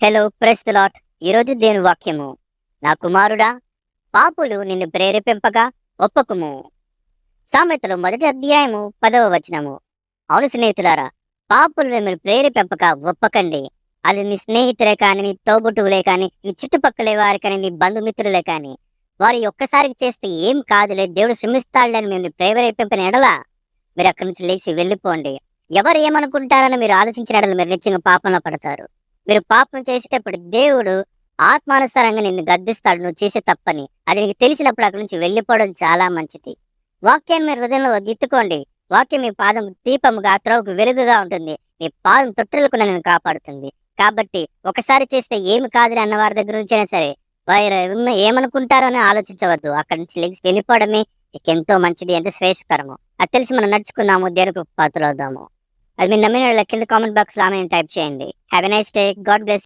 Hello press the lot. ఈరోజు దేవుని వాక్యము. నా కుమారుడా, పాపులు నిన్ను ప్రేరేపింపగా ఒప్పకుము. సామెతలు 1 అధ్యాయము 10వ వచనము. అవును స్నేహితులారా, పాపులు మిమ్మల్ని ప్రేరేపింపగా ఒప్పకండి. అది నీ స్నేహితులే కానీ, నీ తోబుట్టువులే కానీ, నీ చుట్టుపక్కలే వారి కానీ, నీ బంధుమిత్రులే కానీ, వారు ఒక్కసారికి చేస్తే ఏం కాదులే, దేవుడు శ్రమిస్తాడులని మిమ్మల్ని ప్రేరేపింపని ఎడల మీరు అక్కడి నుంచి లేచి వెళ్ళిపోండి. ఎవరు ఏమనుకుంటారని మీరు ఆలోచించిన ఎడల మీరు నిశ్చయంగా పాపంలో పడతారు. మీరు పాపం చేసేటప్పుడు దేవుడు ఆత్మానుసారంగా నిన్ను గద్దిస్తాడు, నువ్వు చేసే తప్పని. అది నీకు తెలిసినప్పుడు అక్కడి నుంచి వెళ్ళిపోవడం చాలా మంచిది. వాక్యాన్ని మీరు హృదయంలో దిద్దుకోండి. వాక్యం మీ పాదం దీపముగా, త్రోవకు వెలుగుగా ఉంటుంది. మీ పాదం తొట్టిల్లకుండా నిన్ను కాపాడుతుంది. కాబట్టి ఒకసారి చేస్తే ఏమి కాదులే అన్న వారి దగ్గర నుంచైనా సరే, వారు ఏమనుకుంటారో అని ఆలోచించవద్దు. అక్కడి నుంచి లేచి వెళ్ళిపోవడమే నీకెంతో మంచిది, ఎంత శ్రేష్ఠకరము. అది తెలిసి మనం నడుచుకుందాము, దేవునికి పాత్రలవుదాము. అది మీరు నమ్మిన కింద కామెంట్ బాక్స్ లో ఆమె టైప్ చేయండి. Have a nice day. God bless.